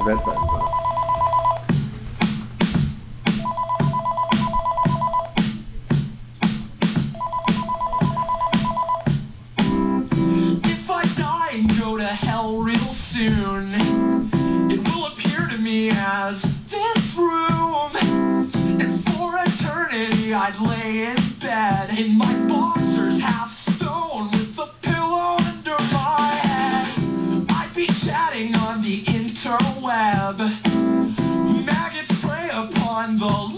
bedtime stuff. If I die and go to hell real soon, it will appear to me as this room. And for eternity I'd lay in bed in my boxers, half stone, with a pillow under my head. I'd be chatting on the interweb. Maggots prey upon the